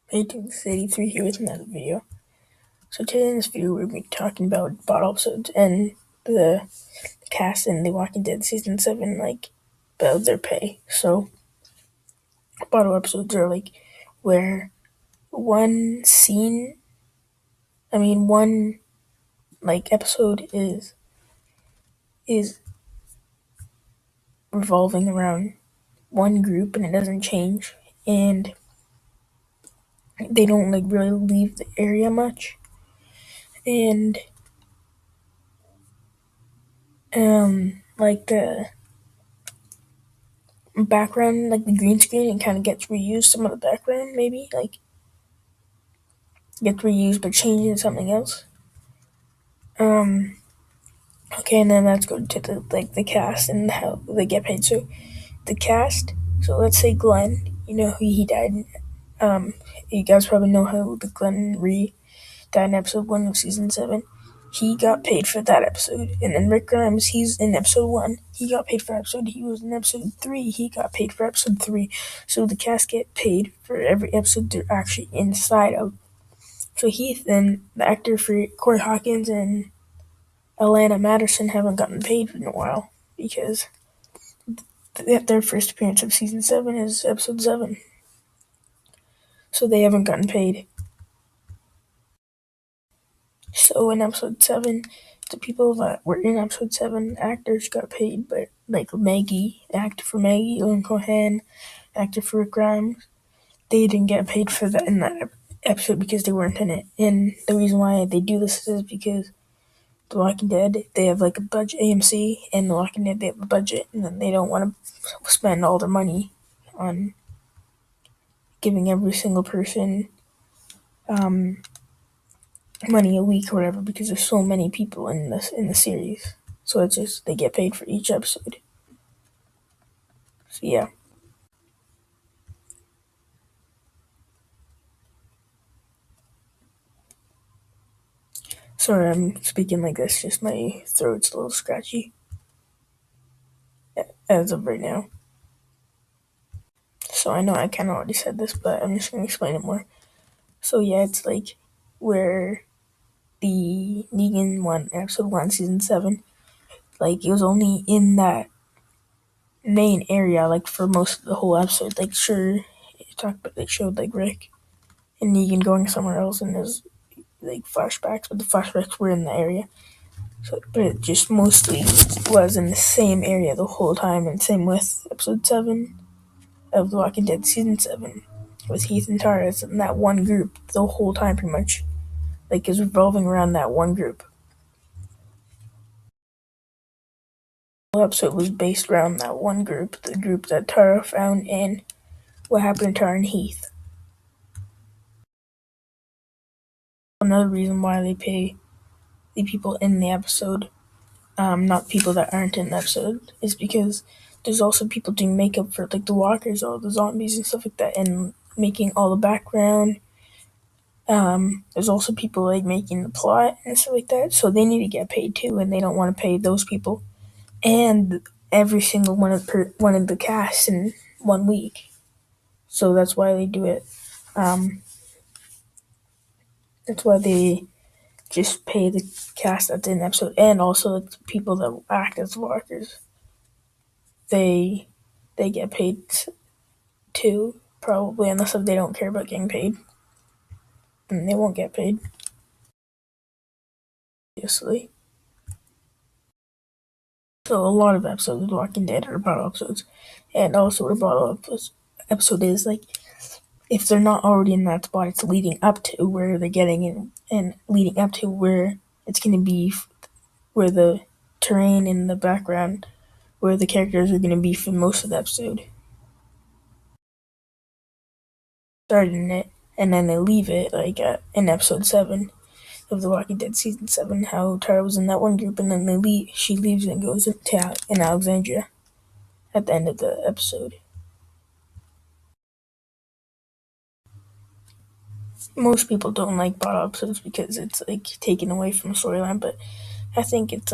1883 here with another video. So today in this video we're going to be talking about bottle episodes and the cast in The Walking Dead Season 7, about their pay. So bottle episodes are where one scene, one episode is revolving around one group and it doesn't change, and they don't really leave the area much, and the background, the green screen, it kind of gets reused. Some of the background maybe gets reused but changed into something else. Okay, and then let's go to the cast and how they get paid. So the cast. So let's say Glenn. You know who he died. You guys probably know how the Glenn Ree died in episode 1 of season 7. He got paid for that episode. And then Rick Grimes, he's in episode 1. He got paid for episode. He was in episode 3. He got paid for episode 3. So the cast get paid for every episode they're actually inside of. So Heath and the actor for Corey Hawkins and Alana Madison haven't gotten paid in a while because their first appearance of season 7 is episode 7. So they haven't gotten paid. So in episode 7, the people that were in episode 7, actors got paid, but Maggie, the actor for Maggie, Ellen Cohan, actor for Rick Grimes, they didn't get paid for that in that episode because they weren't in it. And the reason why they do this is because The Walking Dead, they have a budget, AMC, and The Walking Dead, they have a budget, and then they don't want to spend all their money on giving every single person money a week or whatever, because there's so many people in the series. So it's just they get paid for each episode. So yeah. Sorry, I'm speaking like this. Just my throat's a little scratchy as of right now. So I know I kind of already said this, but I'm just gonna explain it more. So yeah, it's where the Negan one, episode 1, season 7, it was only in that main area, for most of the whole episode. Sure, it talked, but they showed Rick and Negan going somewhere else, and there's flashbacks, but the flashbacks were in the area. So, but it just mostly was in the same area the whole time, and same with episode 7 of The Walking Dead season 7 with Heath and Tara. It's in that one group the whole time, pretty much. It's revolving around that one group. The whole episode was based around that one group, the group that Tara found, and what happened to Tara and Heath. Another reason why they pay the people in the episode, not people that aren't in the episode, is because there's also people doing makeup for the walkers, all the zombies and stuff like that, and making all the background. There's also people making the plot and stuff like that, so they need to get paid too, and they don't want to pay those people and every single one of the cast in 1 week. So that's why they do it. That's why they just pay the cast that's in the episode, and also the people that act as walkers. They get paid too, probably, unless if they don't care about getting paid. And they won't get paid, obviously. So a lot of episodes of Walking Dead are bottle episodes. And also what a bottle episode is, if they're not already in that spot, it's leading up to where they're getting in, and leading up to where it's going to be, where the terrain in the background, where the characters are going to be for most of the episode. Started in it, and then they leave it, in episode 7 of The Walking Dead season 7, how Tara was in that one group, and then she leaves and goes in Alexandria at the end of the episode. Most people don't like bottle episodes because it's taken away from storyline, but I think it's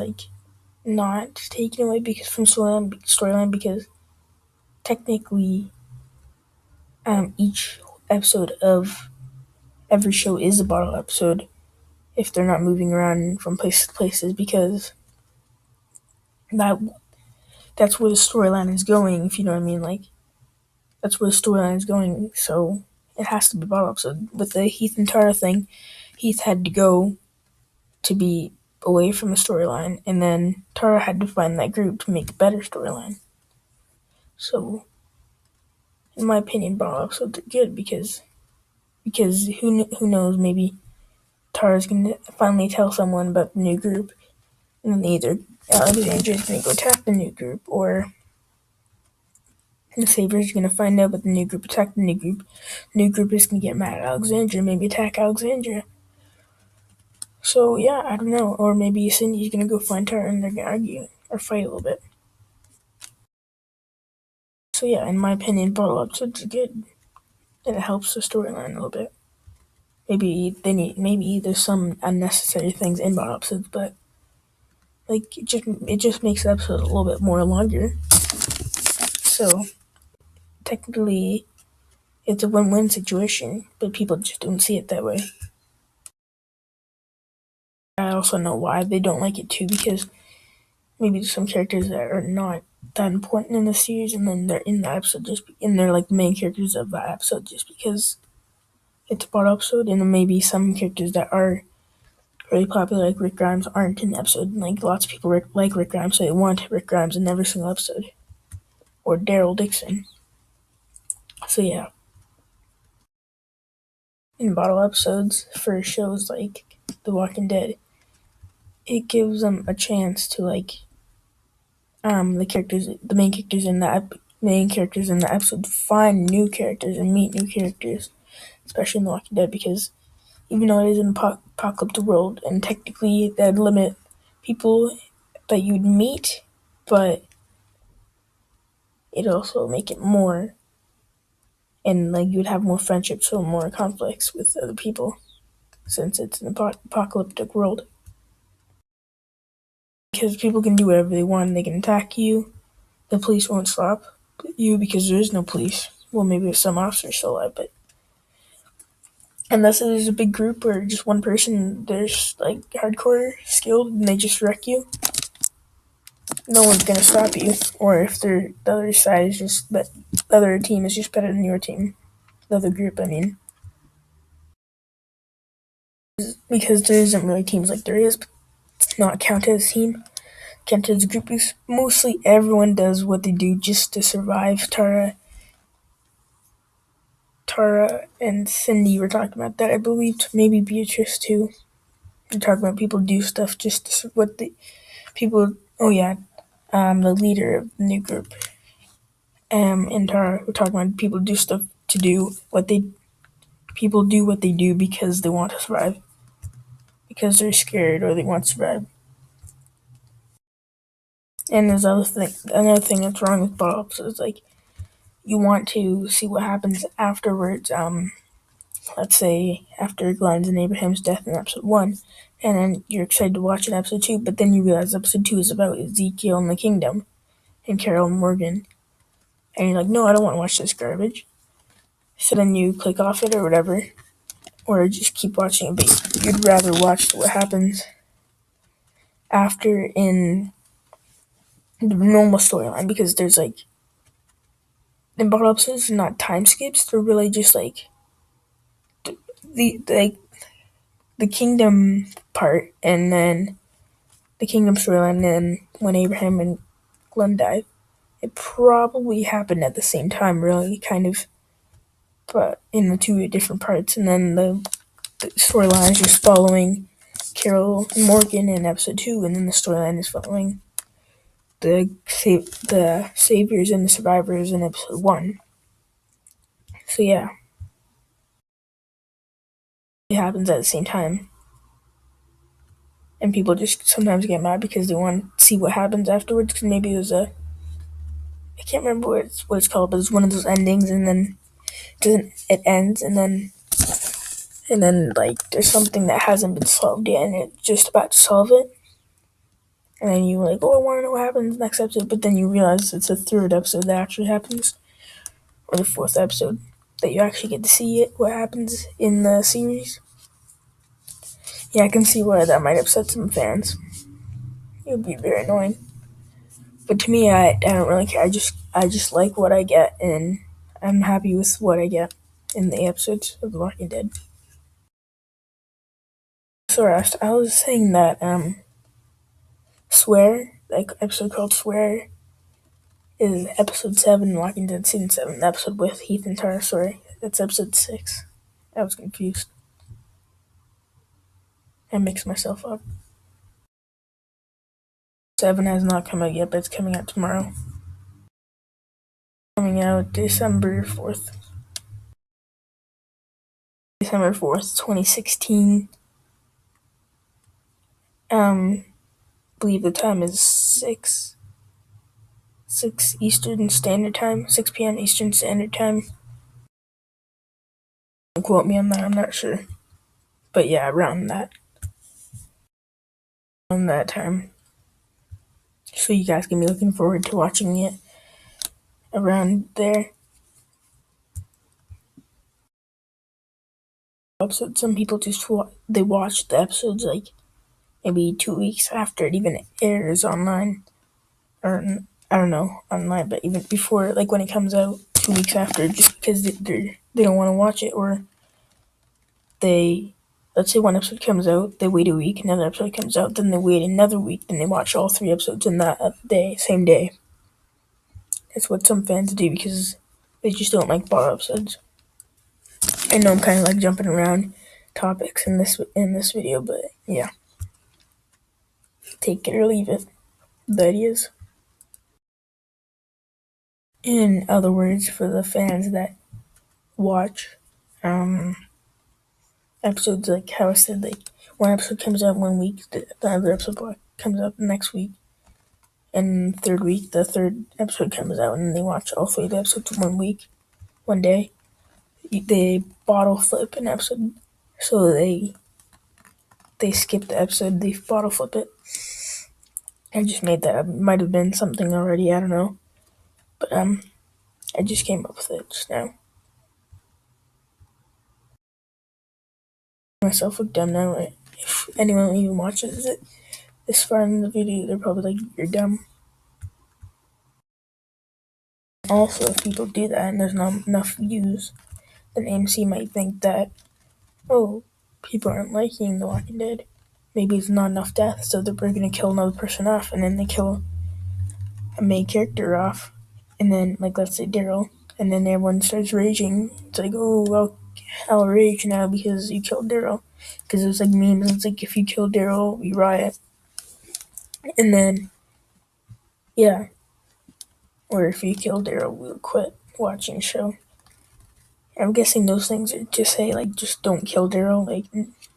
not taken away because from storyline because technically each episode of every show is a bottle episode if they're not moving around from place to places, because that that's where the storyline is going, if you know what I mean. Like, that's where the storyline is going, so it has to be bottle episode. With the Heath and Tara thing, Heath had to go to be away from the storyline, and then Tara had to find that group to make a better storyline. So, in my opinion, bottle episodes are good because who knows, maybe Tara's gonna finally tell someone about the new group, and then either Alexandra's gonna go attack the new group, or the Savior's gonna find out about the new group, attack the new group. New group is gonna get mad at Alexandra, maybe attack Alexandra. So yeah, I don't know. Or maybe Cindy's gonna go find Tara and they're gonna argue or fight a little bit. So yeah, in my opinion, bottle episodes are good, and it helps the storyline a little bit. Maybe there's some unnecessary things in bottle episodes, but like it just makes the episode a little bit more longer. So technically, it's a win-win situation, but people just don't see it that way. I also know why they don't like it too, because maybe there's some characters that are not that important in the series, and then they're in the episode and they're like the main characters of that episode just because it's a bottle episode, and then maybe some characters that are really popular, like Rick Grimes, aren't in the episode. And, like, lots of people like Rick Grimes, so they want Rick Grimes in every single episode, or Daryl Dixon. So yeah, in bottle episodes for shows like The Walking Dead, it gives them a chance to the main characters in the episode find new characters and meet new characters, especially in The Walking Dead, because even though it is an apocalyptic world, and technically that'd limit people that you'd meet, but it'd also make it more, and like you'd have more friendships or more conflicts with other people, since it's an apocalyptic world. Because people can do whatever they want, they can attack you. The police won't stop you because there is no police. Well, maybe there's some officers still alive, but unless there's a big group or just one person, there's like hardcore skilled and they just wreck you, no one's gonna stop you. Or if the other side is just, but the other team is just better than your team, the other group, I mean, because there isn't really teams like there is, but it's not counted as a team, counted as a group. Because mostly everyone does what they do just to survive. Tara and Cindy were talking about that. I believe maybe Beatrice too. We're talking about people do stuff just to, what the people. Oh yeah, the leader of the new group, and Tara were talking about people do stuff to do what they. People do what they do because they want to survive, because they're scared or they want to survive. And there's another thing that's wrong with bottle episodes. Like, you want to see what happens afterwards. Let's say after Glenn's and Abraham's death in episode 1, and then you're excited to watch in episode 2, but then you realize episode 2 is about Ezekiel and the kingdom, and Carol and Morgan, and you're like, no, I don't want to watch this garbage. So then you click off it or whatever, or just keep watching it, but you'd rather watch what happens after in the normal storyline, because there's like, in bottle episodes, they're not time skips, they're really just like, the kingdom part, and then the kingdom storyline, and then when Abraham and Glenn died, it probably happened at the same time, really, kind of, but in the two different parts. And then the storyline is just following Carol and Morgan in episode 2, and then the storyline is following the saviors and the survivors in episode 1. So yeah, it happens at the same time. And people just sometimes get mad because they want to see what happens afterwards, because maybe there's I can't remember what it's called, but it's one of those endings, and then it ends, and then like there's something that hasn't been solved yet, and it's just about to solve it, and then you're like, oh, I want to know what happens next episode, but then you realize it's the third episode that actually happens, or the fourth episode. that you actually get to see what happens in the series. Yeah, I can see why that might upset some fans. It would be very annoying. But to me, I don't really care. I just like what I get, and I'm happy with what I get in the episodes of The Walking Dead. So I was saying that Swear, like episode called Swear, is episode 7, Walking Dead season 7, the episode with Heath and Tara. Sorry, that's episode 6. I was confused. I mixed myself up. 7 has not come out yet, but it's coming out tomorrow. Coming out December 4th. December 4th, 2016. Believe the time is 6 Eastern Standard Time, 6 p.m. Eastern Standard Time. Don't quote me on that, I'm not sure. But yeah, around that time. So you guys can be looking forward to watching it around there. Episodes, some people just they watch the episodes like maybe 2 weeks after it even airs online, or I don't know online, but even before, like when it comes out 2 weeks after, just because they don't want to watch it, or they, let's say one episode comes out, they wait a week, another episode comes out, then they wait another week, then they watch all 3 episodes in that same day. That's what some fans do because they just don't like bottle episodes. I know I'm kind of like jumping around topics in this video, but yeah, take it or leave it. That is. In other words, for the fans that watch episodes, like how I said, like one episode comes out 1 week, the other episode comes out the next week, and third week the third episode comes out, and they watch all 3 of the episodes in 1 week, 1 day. They bottle flip an episode, so they skip the episode, they bottle flip it. I just made that up. It might have been something already, I don't know, but I just came up with it just now. Myself look dumb now. If anyone even watches it this far in the video, they're probably like, you're dumb. Also, if people do that and there's not enough views, then AMC might think that, oh, people aren't liking The Walking Dead. Maybe it's not enough deaths, so they're going to kill another person off, and then they kill a main character off, and then, like, let's say Daryl, and then everyone starts raging. It's like, oh, well, I'll rage now because you killed Daryl. Because it's like memes, it's like, if you kill Daryl, we riot. And then, yeah. Or if you kill Daryl, we'll quit watching the show. I'm guessing those things are to say, like, just don't kill Daryl. Like,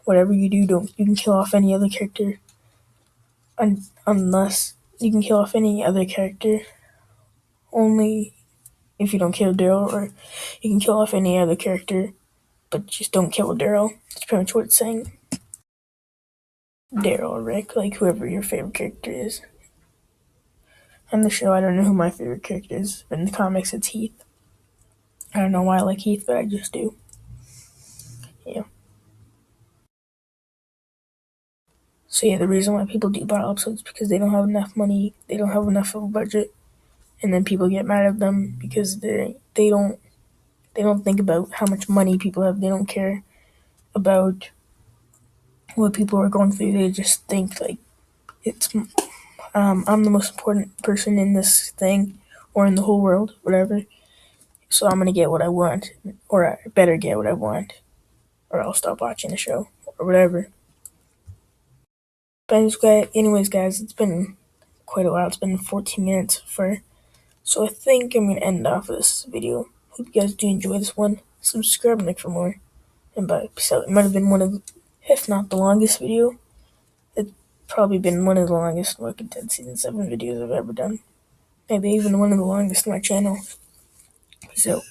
whatever you do, you can kill off any other character. Unless you can kill off any other character. Only if you don't kill Daryl, or you can kill off any other character, but just don't kill Daryl. That's pretty much what it's saying. Daryl or Rick, like whoever your favorite character is. On the show, I don't know who my favorite character is, but in the comics, it's Heath. I don't know why I like Heath, but I just do. Yeah. So yeah, the reason why people do bottle episodes is because they don't have enough money, they don't have enough of a budget, and then people get mad at them because they don't think about how much money people have. They don't care about what people are going through. They just think like it's I'm the most important person in this thing or in the whole world, whatever. So I'm gonna get what I want, or I better get what I want, or I'll stop watching the show or whatever. But anyways, guys, it's been quite a while. It's been 14 minutes so I think I'm gonna end off this video. Hope you guys do enjoy this one. Subscribe and like for more. And bye. So it might have been one of, if not the longest video, it's probably been one of the longest Walking Dead Season 7 videos I've ever done. Maybe even one of the longest on my channel. Peace out.